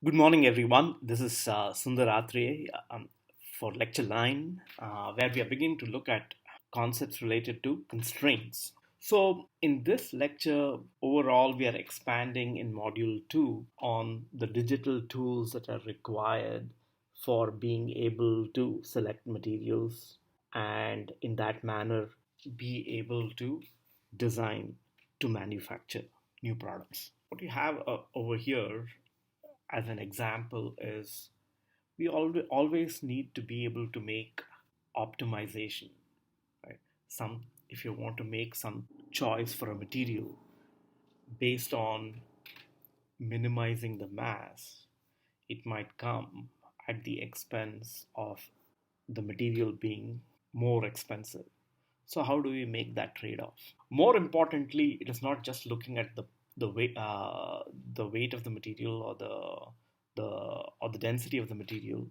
Good morning, everyone. This is Sundar Atre for Lecture 9, where we are beginning to look at concepts related to constraints. So, in this lecture, overall, we are expanding in Module 2 on the digital tools that are required for being able to select materials and, in that manner, be able to design to manufacture new products. What you have over here as an example is we always need to be able to make optimization, right? Some If you want to make some choice for a material based on minimizing the mass, it might come at the expense of the material being more expensive. So how do we make that trade-off? More importantly, it is not just looking at the weight of the material or the density of the material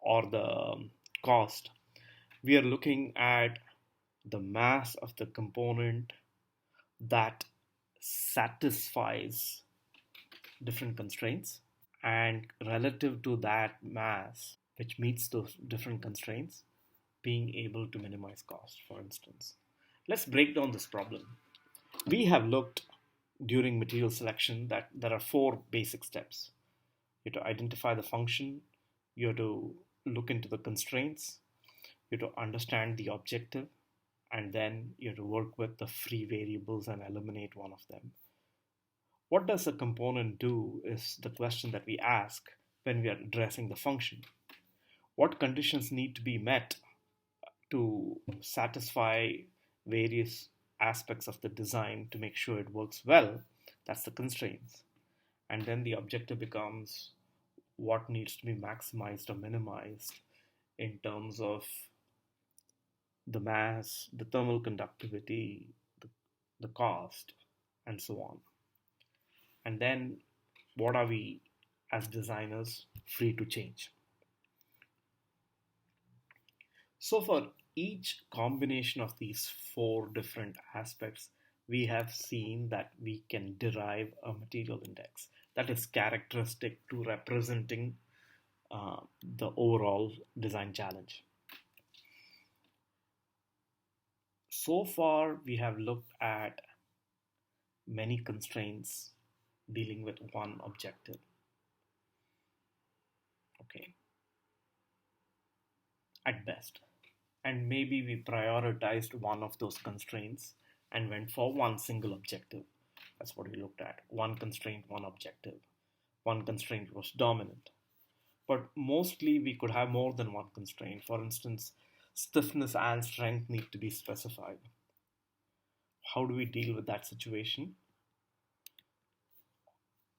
or the cost. We are looking at the mass of the component that satisfies different constraints, and relative to that mass which meets those different constraints, being able to minimize cost. For instance, let's break down this problem. We have looked during material selection that there are four basic steps. You have to identify the function, you have to look into the constraints, you have to understand the objective, and then you have to work with the free variables and eliminate one of them. What does a component do is the question that we ask when we are addressing the function. What conditions need to be met to satisfy various aspects of the design to make sure it works well? That's the constraints. And then the objective becomes what needs to be maximized or minimized in terms of the mass, the thermal conductivity, the cost, and so on. And then what are we as designers free to change? So for each combination of these four different aspects, we have seen that we can derive a material index that is characteristic to representing the overall design challenge. So far, we have looked at many constraints dealing with one objective. Okay, at best. And maybe we prioritized one of those constraints and went for one single objective. That's what we looked at. One constraint, one objective. One constraint was dominant. But mostly we could have more than one constraint. For instance, stiffness and strength need to be specified. How do we deal with that situation?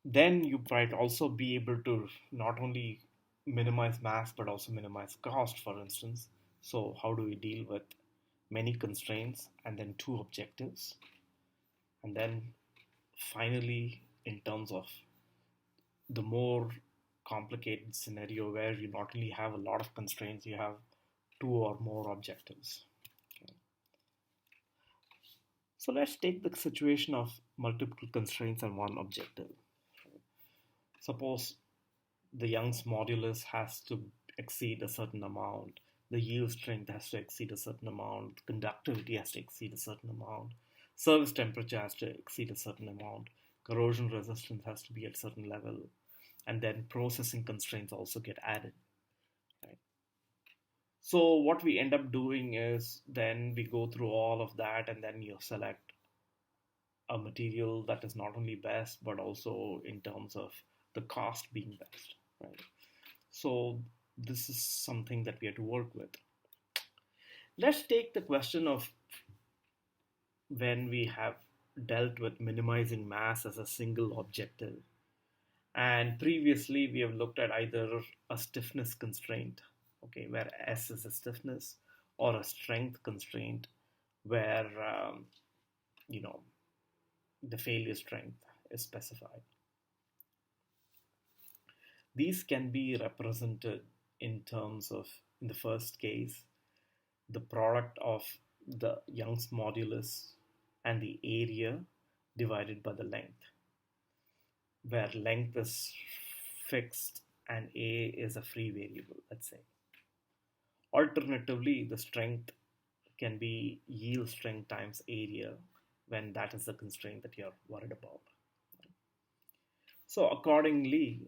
Then you might also be able to not only minimize mass but also minimize cost, for instance. So how do we deal with many constraints and then two objectives? And then finally, in terms of the more complicated scenario where you not only have a lot of constraints, you have two or more objectives. Okay. So let's take the situation of multiple constraints and one objective. Suppose the Young's modulus has to exceed a certain amount, the yield strength has to exceed a certain amount, conductivity has to exceed a certain amount, service temperature has to exceed a certain amount, corrosion resistance has to be at a certain level, and then processing constraints also get added. Right? So what we end up doing is then we go through all of that and then you select a material that is not only best but also in terms of the cost being best. Right? So this is something that we have to work with. Let's take the question of when we have dealt with minimizing mass as a single objective. And previously we have looked at either a stiffness constraint, okay, where S is a stiffness, or a strength constraint where you know the failure strength is specified. These can be represented in terms of, in the first case, the product of the Young's modulus and the area divided by the length, where length is fixed and A is a free variable, let's say. Alternatively, the strength can be yield strength times area when that is the constraint that you're worried about. So accordingly,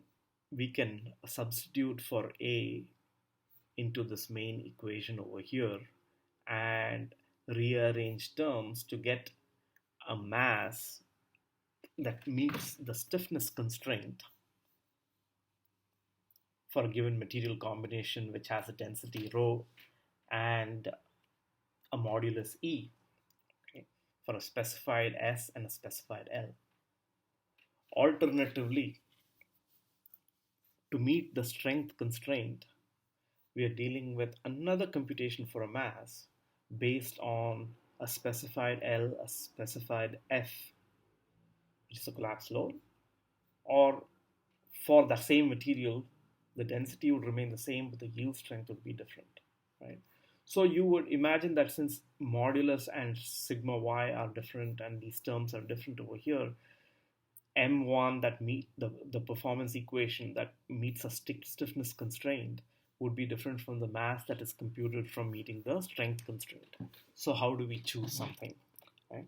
we can substitute for A into this main equation over here and rearrange terms to get a mass that meets the stiffness constraint for a given material combination which has a density rho and a modulus E, okay, for a specified S and a specified L. Alternatively, to meet the strength constraint, we are dealing with another computation for a mass based on a specified L, a specified F, which is a collapse load, or for the same material, the density would remain the same, but the yield strength would be different, right? So you would imagine that since modulus and sigma y are different and these terms are different over here, M1 that meet the performance equation that meets a stiffness constraint would be different from the mass that is computed from meeting the strength constraint. So how do we choose something? Right?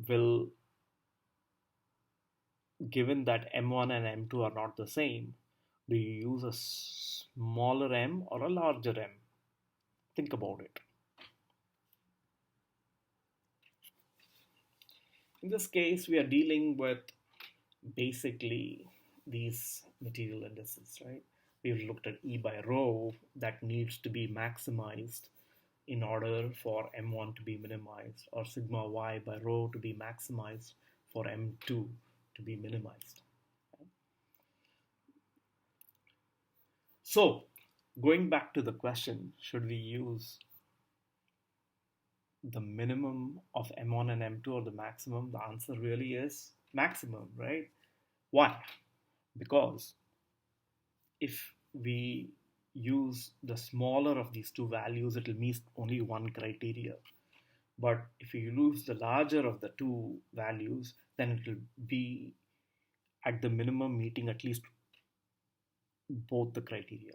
Well, given that M1 and M2 are not the same, do you use a smaller m or a larger m? Think about it. In this case, we are dealing with basically these material indices, right? We've looked at E by rho that needs to be maximized in order for M1 to be minimized, or sigma y by rho to be maximized for M2 to be minimized. So, going back to the question, should we use the minimum of M1 and M2 or the maximum? The answer really is maximum, right? Why? Because if we use the smaller of these two values, it will meet only one criteria. But if you use the larger of the two values, then it will be at the minimum meeting at least both the criteria.